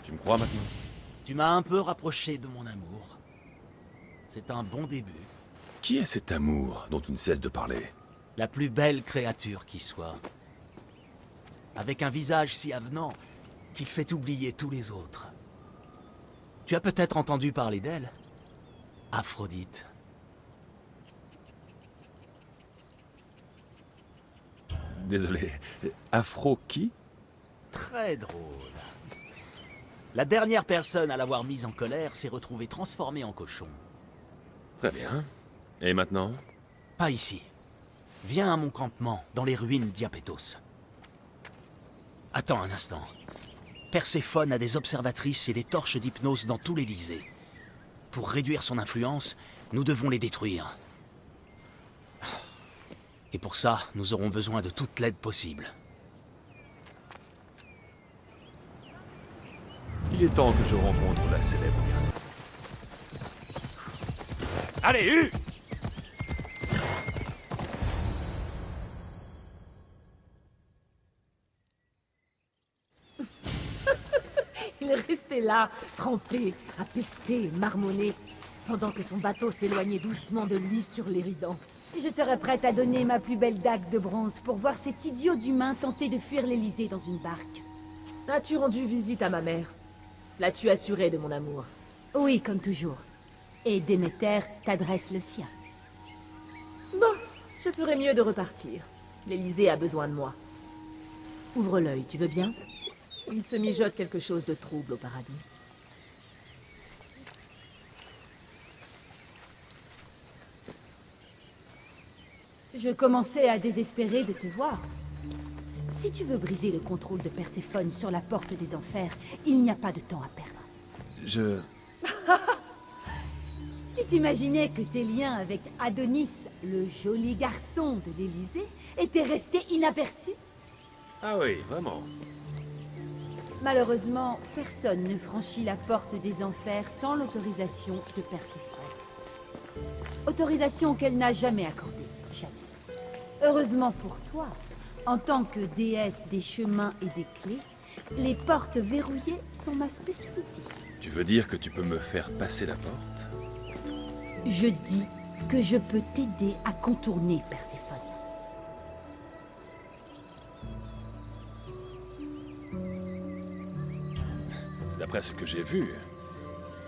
Tu me crois maintenant? Tu m'as un peu rapproché de mon amour. C'est un bon début. Qui est cet amour dont tu ne cesses de parler? La plus belle créature qui soit. Avec un visage si avenant qu'il fait oublier tous les autres. Tu as peut-être entendu parler d'elle? Aphrodite. Désolé. Afro qui? Très drôle. La dernière personne à l'avoir mise en colère s'est retrouvée transformée en cochon. Très bien. Et maintenant? Pas ici. Viens à mon campement, dans les ruines d'Iapétos. Attends un instant. Perséphone a des observatrices et des torches d'hypnose dans tout l'Élysée. Pour réduire son influence, nous devons les détruire. Et pour ça, nous aurons besoin de toute l'aide possible. Il est temps que je rencontre la célèbre personne. Allez, U! Il restait là, trempé, à pester, marmonner, pendant que son bateau s'éloignait doucement de lui sur l'Éridan. Je serais prête à donner ma plus belle dague de bronze pour voir cet idiot d'humain tenter de fuir l'Élysée dans une barque. As-tu rendu visite à ma mère? L'as-tu assurée de mon amour? Oui, comme toujours. Et Déméter t'adresse le sien. Bon, je ferais mieux de repartir. L'Élysée a besoin de moi. Ouvre l'œil, tu veux bien? Il se mijote quelque chose de trouble au paradis. Je commençais à désespérer de te voir. Si tu veux briser le contrôle de Perséphone sur la porte des enfers, il n'y a pas de temps à perdre. Je... Tu t'imaginais que tes liens avec Adonis, le joli garçon de l'Élysée, étaient restés inaperçus? Ah oui, vraiment. Malheureusement, personne ne franchit la porte des enfers sans l'autorisation de Perséphone. Autorisation qu'elle n'a jamais accordée, jamais. Heureusement pour toi, en tant que déesse des chemins et des clés, les portes verrouillées sont ma spécialité. Tu veux dire que tu peux me faire passer la porte? Je dis que je peux t'aider à contourner Perséphone. D'après ce que j'ai vu,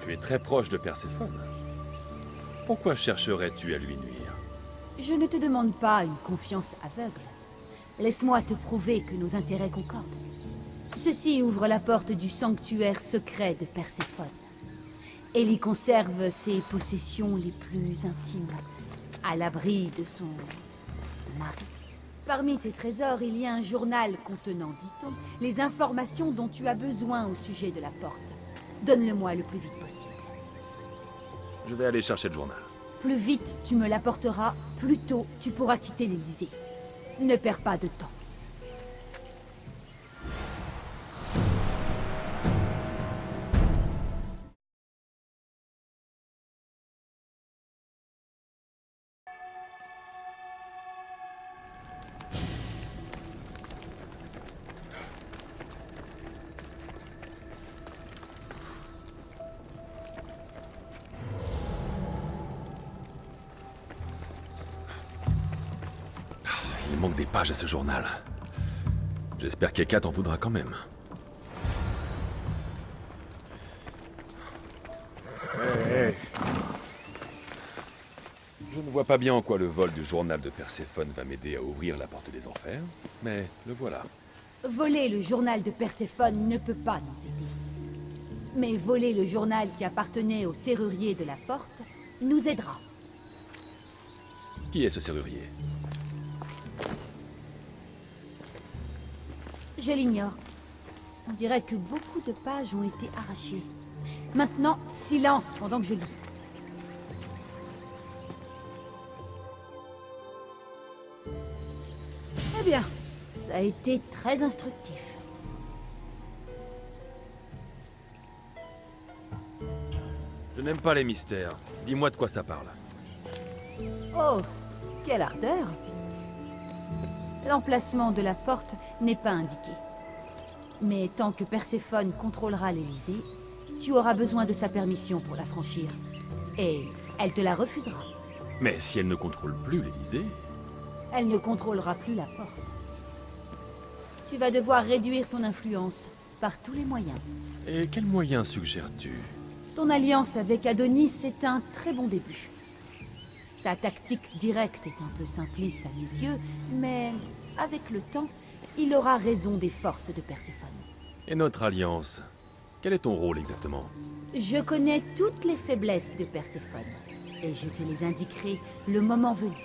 tu es très proche de Perséphone. Pourquoi chercherais-tu à lui nuire? Je ne te demande pas une confiance aveugle. Laisse-moi te prouver que nos intérêts concordent. Ceci ouvre la porte du sanctuaire secret de Perséphone. Elle y conserve ses possessions les plus intimes, à l'abri de son mari. Parmi ces trésors, il y a un journal contenant, dit-on, les informations dont tu as besoin au sujet de la porte. Donne-le-moi le plus vite possible. Je vais aller chercher le journal. Plus vite tu me l'apporteras, plus tôt tu pourras quitter l'Élysée. Ne perds pas de temps. Il manque des pages à ce journal. J'espère qu'Hécate en voudra quand même. Je ne vois pas bien en quoi le vol du journal de Perséphone va m'aider à ouvrir la porte des enfers, mais le voilà. Voler le journal de Perséphone ne peut pas nous aider. Mais voler le journal qui appartenait au serrurier de la porte nous aidera. Qui est ce serrurier? Je l'ignore. On dirait que beaucoup de pages ont été arrachées. Maintenant, silence pendant que je lis. Eh bien, ça a été très instructif. Je n'aime pas les mystères. Dis-moi de quoi ça parle. Oh, quelle ardeur! L'emplacement de la porte n'est pas indiqué. Mais tant que Perséphone contrôlera l'Élysée, tu auras besoin de sa permission pour la franchir. Et elle te la refusera. Mais si elle ne contrôle plus l'Élysée... Elle ne contrôlera plus la porte. Tu vas devoir réduire son influence par tous les moyens. Et quels moyens suggères-tu? Ton alliance avec Adonis est un très bon début. Sa tactique directe est un peu simpliste à mes yeux, mais avec le temps, il aura raison des forces de Perséphone. Et notre alliance? Quel est ton rôle exactement? Je connais toutes les faiblesses de Perséphone, et je te les indiquerai le moment venu.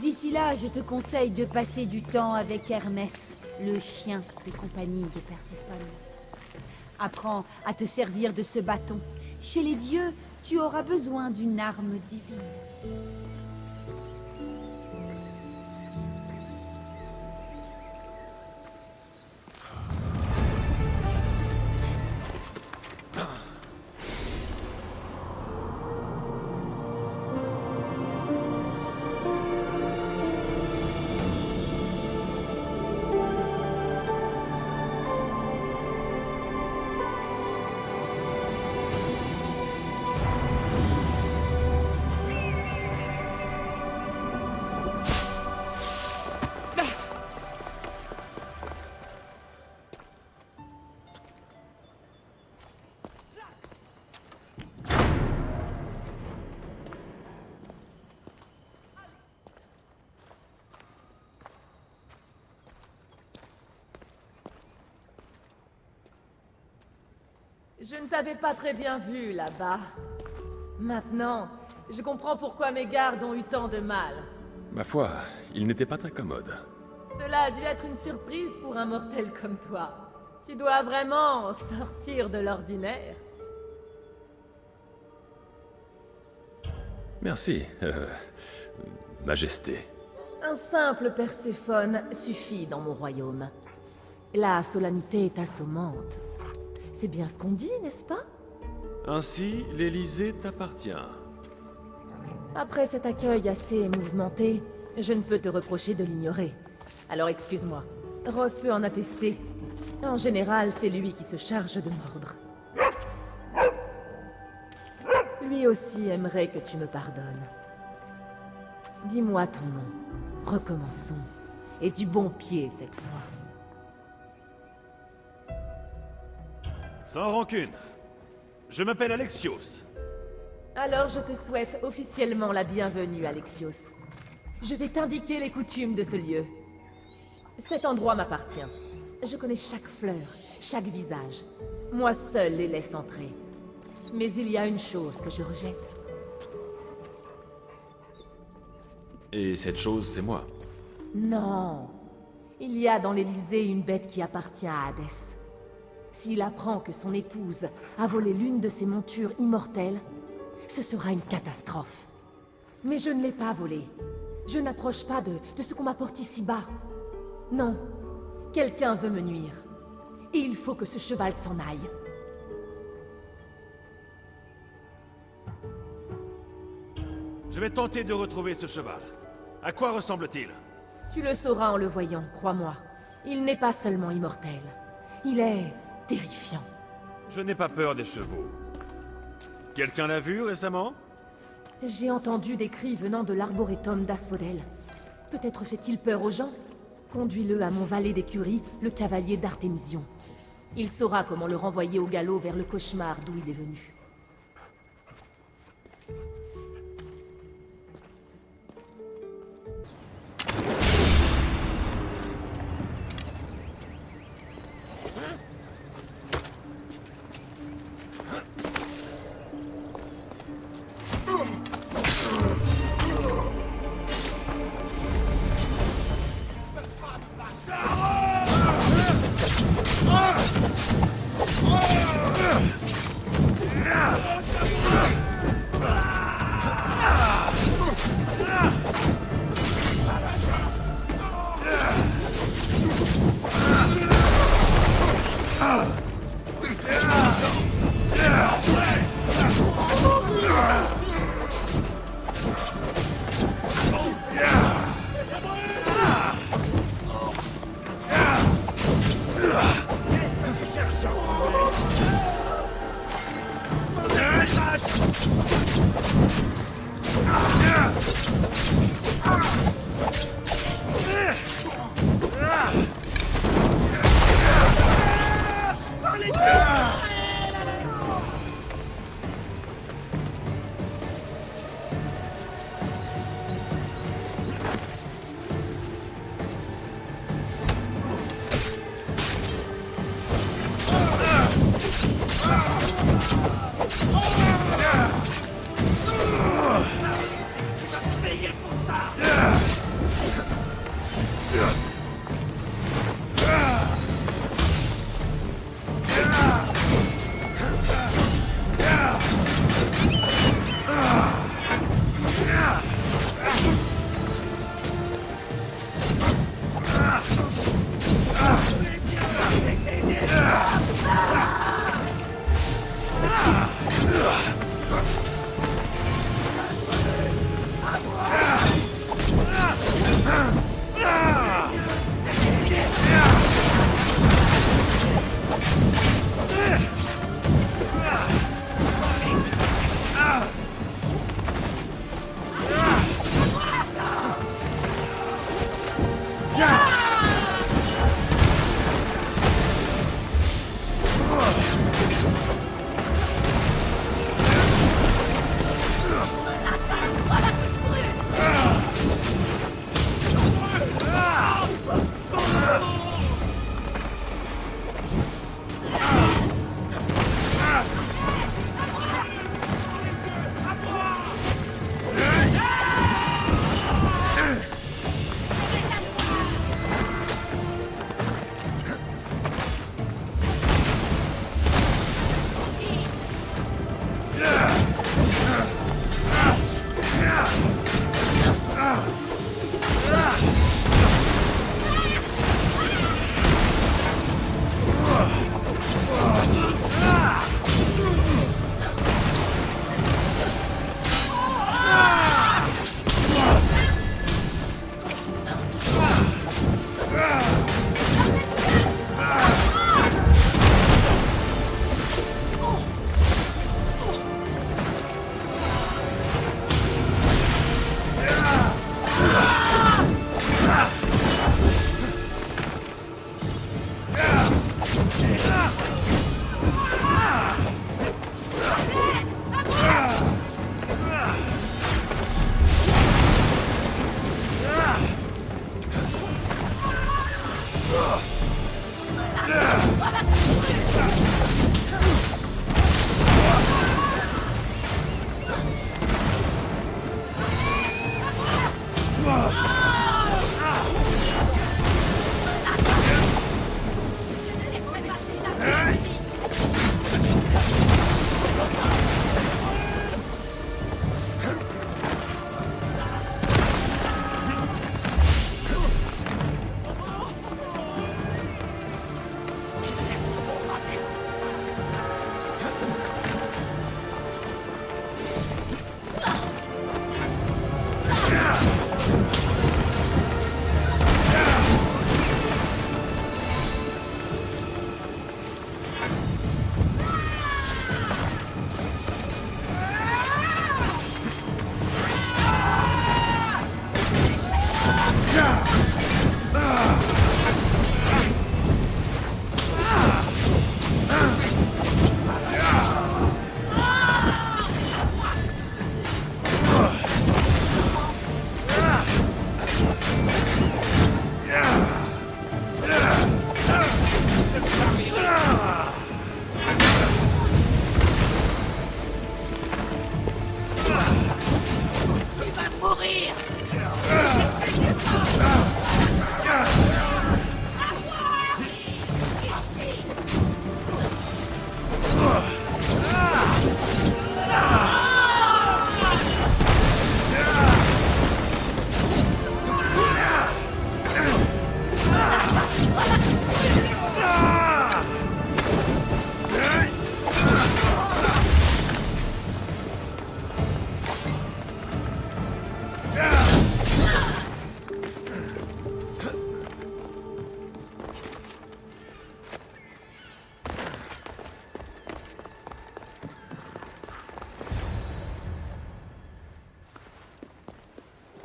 D'ici là, je te conseille de passer du temps avec Hermès, le chien de compagnie de Perséphone. Apprends à te servir de ce bâton. Chez les dieux, tu auras besoin d'une arme divine. Je ne t'avais pas très bien vu là-bas. Maintenant, je comprends pourquoi mes gardes ont eu tant de mal. Ma foi, il n'était pas très commode. Cela a dû être une surprise pour un mortel comme toi. Tu dois vraiment sortir de l'ordinaire. Merci, Majesté. Un simple Perséphone suffit dans mon royaume. La solennité est assommante. C'est bien ce qu'on dit, n'est-ce pas? Ainsi, l'Élysée t'appartient. Après cet accueil assez mouvementé, je ne peux te reprocher de l'ignorer. Alors excuse-moi. Ross peut en attester. En général, c'est lui qui se charge de mordre. Lui aussi aimerait que tu me pardonnes. Dis-moi ton nom. Recommençons. Et du bon pied cette fois. Sans rancune. Je m'appelle Alexios. Alors je te souhaite officiellement la bienvenue, Alexios. Je vais t'indiquer les coutumes de ce lieu. Cet endroit m'appartient. Je connais chaque fleur, chaque visage. Moi seul les laisse entrer. Mais il y a une chose que je rejette. Et cette chose, c'est moi. Non. Il y a dans l'Élysée une bête qui appartient à Hadès. S'il apprend que son épouse a volé l'une de ses montures immortelles, ce sera une catastrophe. Mais je ne l'ai pas volée. Je n'approche pas de ce qu'on m'apporte ici-bas. Non. Quelqu'un veut me nuire. Et il faut que ce cheval s'en aille. Je vais tenter de retrouver ce cheval. À quoi ressemble-t-il? Tu le sauras en le voyant, crois-moi. Il n'est pas seulement immortel. Il est terrifiant. Je n'ai pas peur des chevaux. Quelqu'un l'a vu récemment? J'ai entendu des cris venant de l'arboretum d'Asphodel. Peut-être fait-il peur aux gens? Conduis-le à mon valet d'écurie, le cavalier d'Artémision. Il saura comment le renvoyer au galop vers le cauchemar d'où il est venu.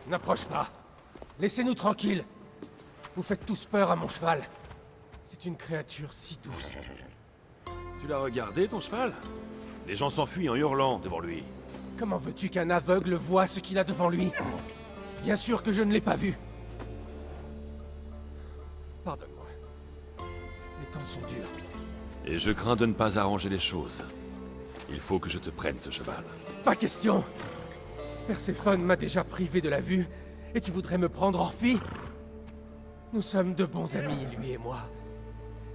N'approche pas. Laissez-nous tranquilles. Vous faites tous peur à mon cheval. C'est une créature si douce. Tu l'as regardé, ton cheval? Les gens s'enfuient en hurlant devant lui. Comment veux-tu qu'un aveugle voie ce qu'il a devant lui? Bien sûr que je ne l'ai pas vu. Pardonne-moi. Les temps sont durs. Et je crains de ne pas arranger les choses. Il faut que je te prenne ce cheval. Pas question. Perséphone m'a déjà privé de la vue, et tu voudrais me prendre Orphie? Nous sommes de bons amis, lui et moi.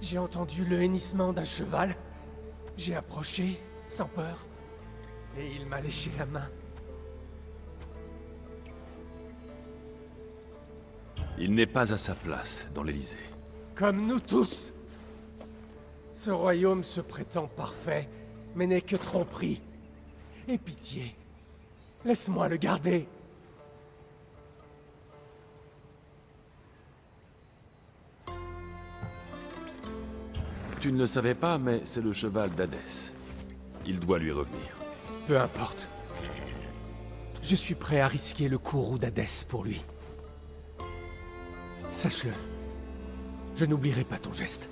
J'ai entendu le hennissement d'un cheval. J'ai approché, sans peur, et il m'a léché la main. Il n'est pas à sa place dans l'Élysée. Comme nous tous. Ce royaume se prétend parfait, mais n'est que tromperie. Et pitié. Laisse-moi le garder. Tu ne le savais pas, mais c'est le cheval d'Hadès. Il doit lui revenir. Peu importe. Je suis prêt à risquer le courroux d'Hadès pour lui. Sache-le. Je n'oublierai pas ton geste.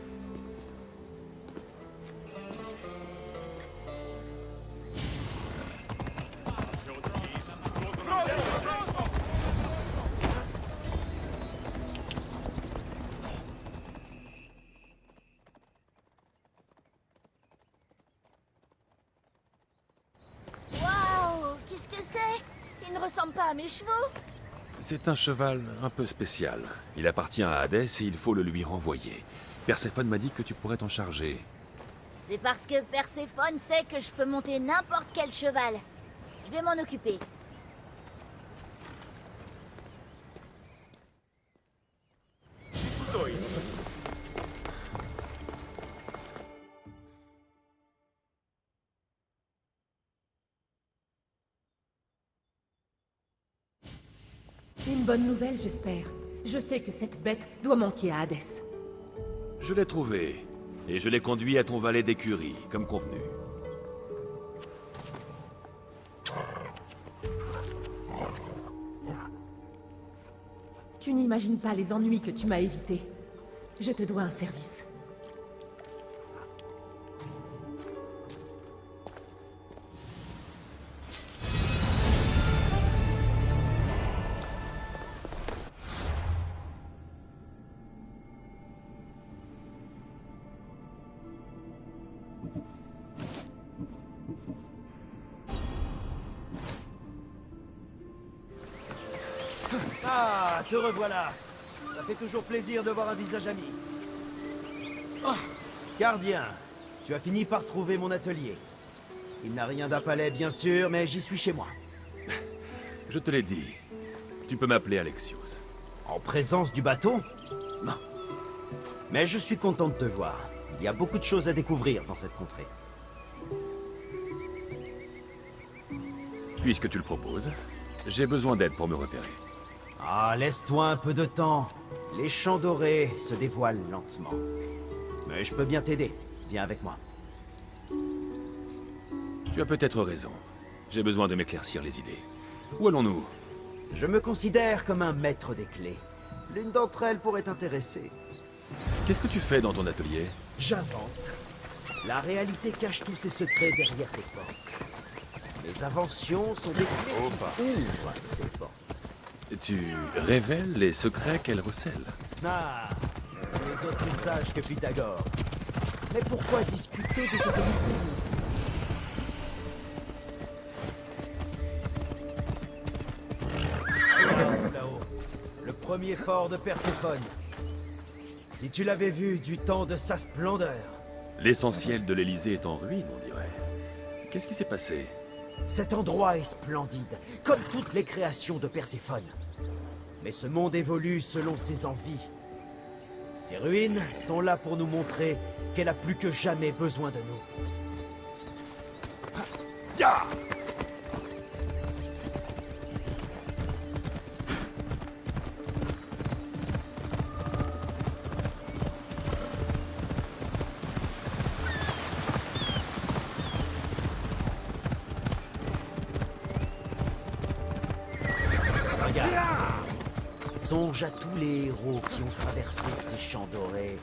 Waouh! Qu'est-ce que c'est? Il ne ressemble pas à mes chevaux? C'est un cheval un peu spécial. Il appartient à Hadès et il faut le lui renvoyer. Perséphone m'a dit que tu pourrais t'en charger. C'est parce que Perséphone sait que je peux monter n'importe quel cheval. Je vais m'en occuper. Une bonne nouvelle, j'espère. Je sais que cette bête doit manquer à Hadès. Je l'ai trouvé, et je l'ai conduit à ton valet d'écurie, comme convenu. Tu n'imagines pas les ennuis que tu m'as évités. Je te dois un service. Ah, te revoilà. Ça fait toujours plaisir de voir un visage ami. Oh, gardien, tu as fini par trouver mon atelier. Il n'a rien d'un palais, bien sûr, mais j'y suis chez moi. Je te l'ai dit. Tu peux m'appeler Alexios. En présence du bateau? Non. Mais je suis content de te voir. Il y a beaucoup de choses à découvrir dans cette contrée. Puisque tu le proposes, j'ai besoin d'aide pour me repérer. Ah, laisse-toi un peu de temps. Les champs dorés se dévoilent lentement. Mais je peux bien t'aider. Viens avec moi. Tu as peut-être raison. J'ai besoin de m'éclaircir les idées. Où allons-nous? Je me considère comme un maître des clés. L'une d'entre elles pourrait t'intéresser. Qu'est-ce que tu fais dans ton atelier? J'invente. La réalité cache tous ses secrets derrière tes portes. Mes inventions sont des clés qui ouvrent ces portes. Tu révèles les secrets qu'elle recèle. Ah, tu es aussi sage que Pythagore. Mais pourquoi discuter de ce que nous pouvons? Là-haut, le premier fort de Perséphone. Si tu l'avais vu du temps de sa splendeur. L'essentiel de l'Élysée est en ruine, on dirait. Qu'est-ce qui s'est passé? Cet endroit est splendide, comme toutes les créations de Perséphone. Mais ce monde évolue selon ses envies. Ces ruines sont là pour nous montrer qu'elle a plus que jamais besoin de nous. Regarde. Songe à tous les héros qui ont traversé ces champs dorés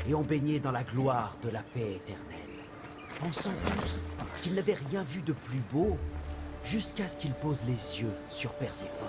et ont baigné dans la gloire de la paix éternelle, pensant tous qu'ils n'avaient rien vu de plus beau jusqu'à ce qu'ils posent les yeux sur Perséphone.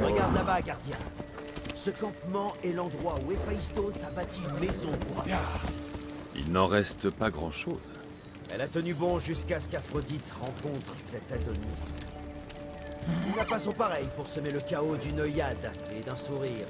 Regarde là-bas, gardien. Ce campement est l'endroit où Héphaïstos a bâti une maison pour Aphrodite. Il n'en reste pas grand-chose. Elle a tenu bon jusqu'à ce qu'Aphrodite rencontre cet Adonis. Il n'a pas son pareil pour semer le chaos d'une œillade et d'un sourire.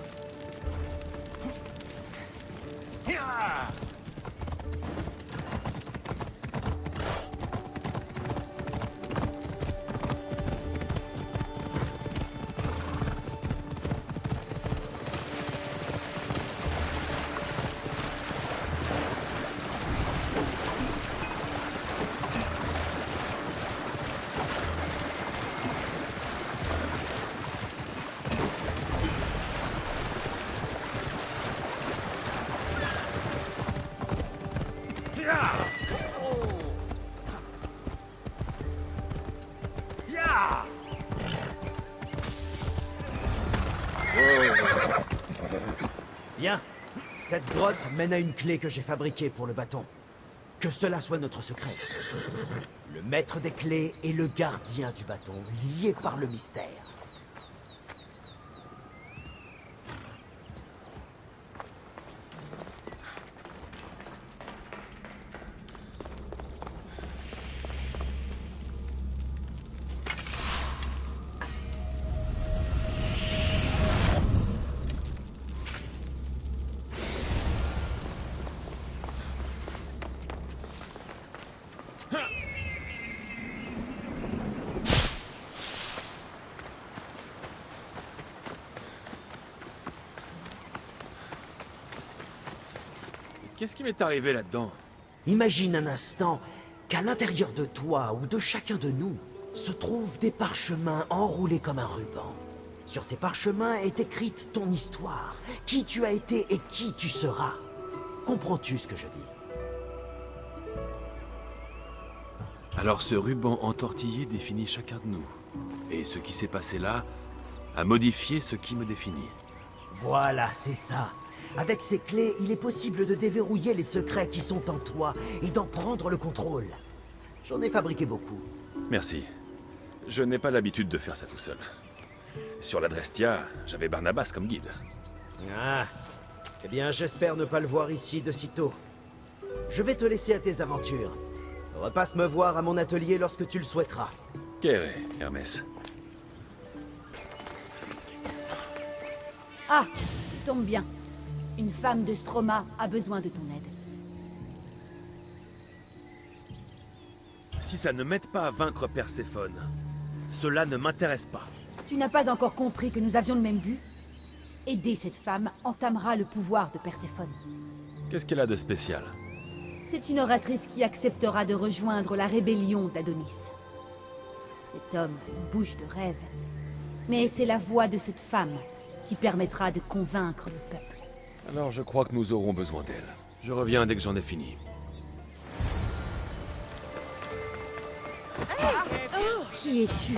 Bien. Cette grotte mène à une clé que j'ai fabriquée pour le bâton. Que cela soit notre secret. Le maître des clés est le gardien du bâton, lié par le mystère. Qu'est-ce qui m'est arrivé là-dedans? Imagine un instant qu'à l'intérieur de toi ou de chacun de nous se trouvent des parchemins enroulés comme un ruban. Sur ces parchemins est écrite ton histoire, qui tu as été et qui tu seras. Comprends-tu ce que je dis? Alors ce ruban entortillé définit chacun de nous. Et ce qui s'est passé là a modifié ce qui me définit. Voilà, c'est ça. Avec ces clés, il est possible de déverrouiller les secrets qui sont en toi et d'en prendre le contrôle. J'en ai fabriqué beaucoup. Merci. Je n'ai pas l'habitude de faire ça tout seul. Sur la Drestia, j'avais Barnabas comme guide. Ah. Eh bien, j'espère ne pas le voir ici de sitôt. Je vais te laisser à tes aventures. Repasse me voir à mon atelier lorsque tu le souhaiteras. Kéré, Hermès. Ah, tu tombes bien. Une femme de Stroma a besoin de ton aide. Si ça ne m'aide pas à vaincre Perséphone, cela ne m'intéresse pas. Tu n'as pas encore compris que nous avions le même but? Aider cette femme entamera le pouvoir de Perséphone. Qu'est-ce qu'elle a de spécial? C'est une oratrice qui acceptera de rejoindre la rébellion d'Adonis. Cet homme a une bouche de rêve. Mais c'est la voix de cette femme qui permettra de convaincre le peuple. Alors je crois que nous aurons besoin d'elle. Je reviens dès que j'en ai fini. Qui es-tu?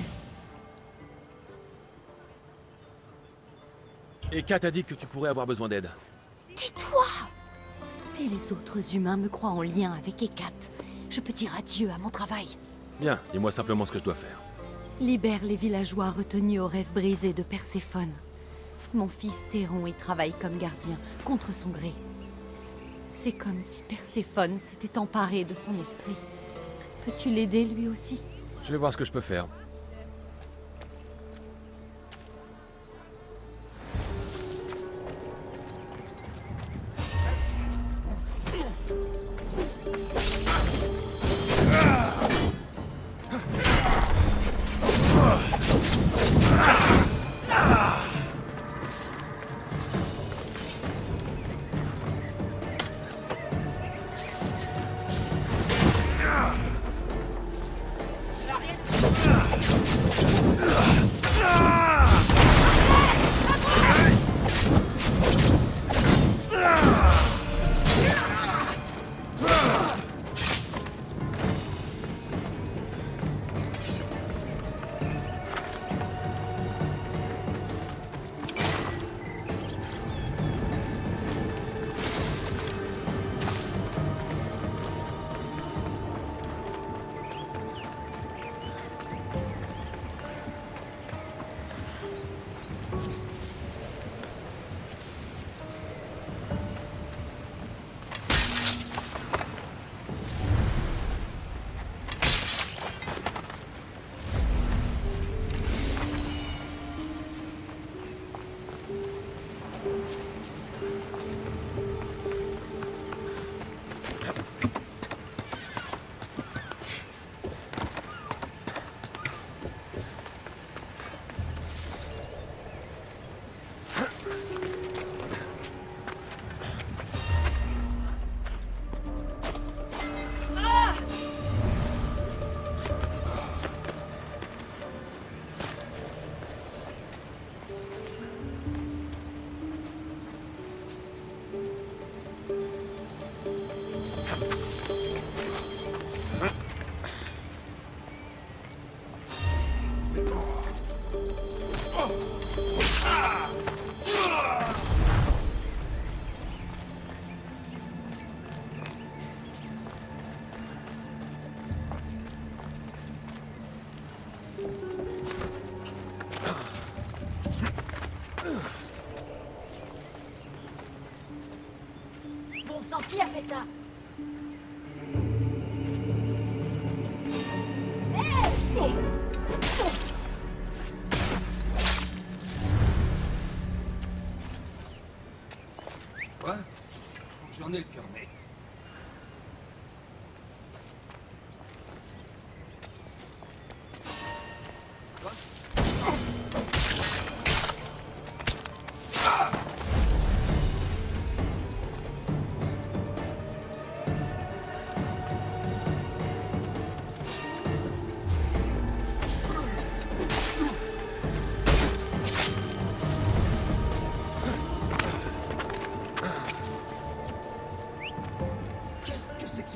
Eka t'a dit que tu pourrais avoir besoin d'aide. Tais-toi! Si les autres humains me croient en lien avec Hécate, je peux dire adieu à mon travail. Bien, dis-moi simplement ce que je dois faire. Libère les villageois retenus au rêve brisé de Perséphone. Mon fils Théron y travaille comme gardien, contre son gré. C'est comme si Perséphone s'était emparé de son esprit. Peux-tu l'aider lui aussi? Je vais voir ce que je peux faire.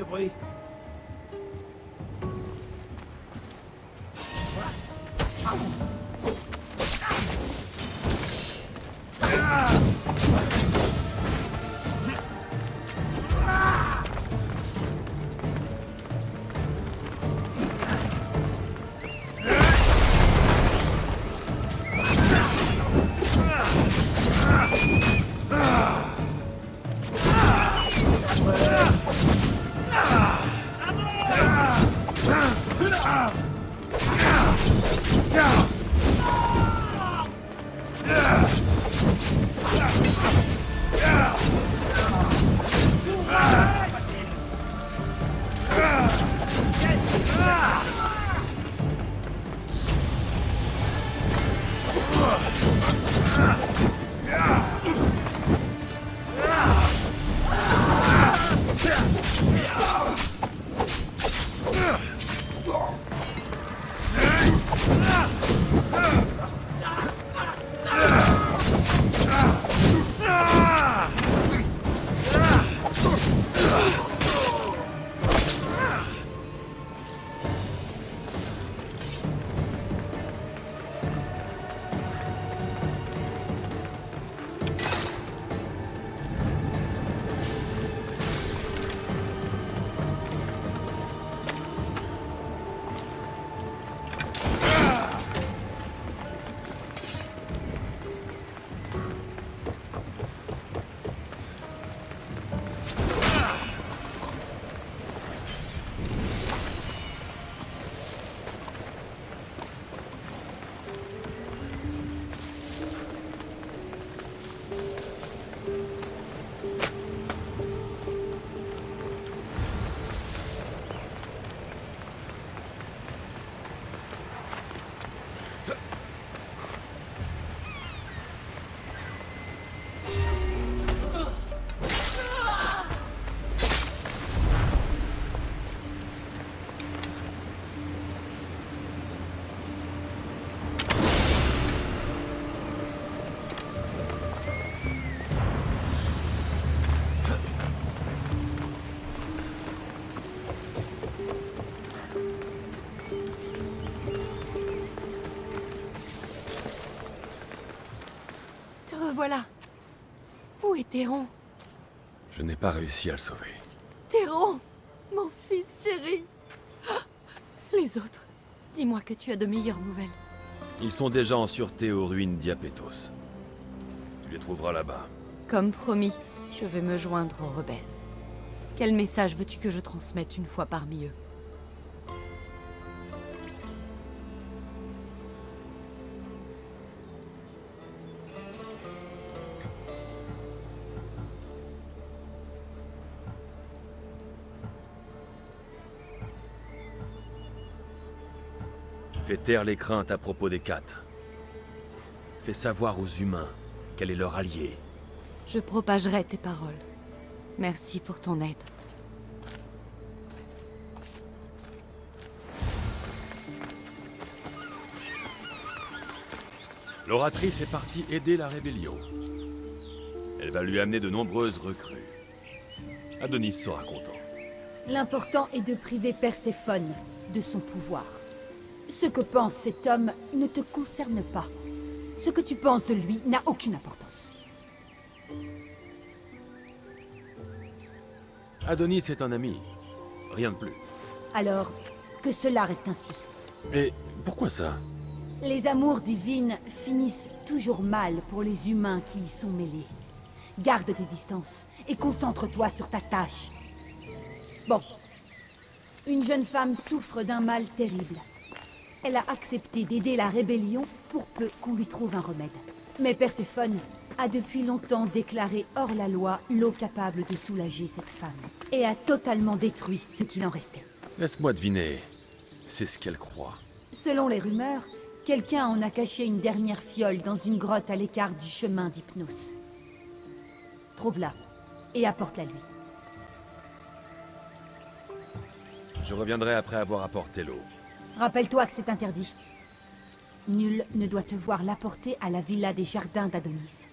bruit? Voilà. Où est Théron? Je n'ai pas réussi à le sauver. Théron, mon fils chéri. Ah, les autres, dis-moi que tu as de meilleures nouvelles. Ils sont déjà en sûreté aux ruines d'Iapétos. Tu les trouveras là-bas. Comme promis, je vais me joindre aux rebelles. Quel message veux-tu que je transmette une fois parmi eux? Fais taire les craintes à propos des Quatre. Fais savoir aux humains quel est leur allié. Je propagerai tes paroles. Merci pour ton aide. L'oratrice est partie aider la rébellion. Elle va lui amener de nombreuses recrues. Adonis sera content. L'important est de priver Perséphone de son pouvoir. Ce que pense cet homme ne te concerne pas. Ce que tu penses de lui n'a aucune importance. Adonis est un ami. Rien de plus. Alors, que cela reste ainsi. Et pourquoi ça? Les amours divines finissent toujours mal pour les humains qui y sont mêlés. Garde tes distances et concentre-toi sur ta tâche. Bon. Une jeune femme souffre d'un mal terrible. Elle a accepté d'aider la rébellion pour peu qu'on lui trouve un remède. Mais Perséphone a depuis longtemps déclaré hors la loi l'eau capable de soulager cette femme. Et a totalement détruit ce qu'il en restait. Laisse-moi deviner. C'est ce qu'elle croit. Selon les rumeurs, quelqu'un en a caché une dernière fiole dans une grotte à l'écart du chemin d'Hypnos. Trouve-la et apporte-la lui. Je reviendrai après avoir apporté l'eau. Rappelle-toi que c'est interdit. Nul ne doit te voir l'apporter à la villa des jardins d'Adonis.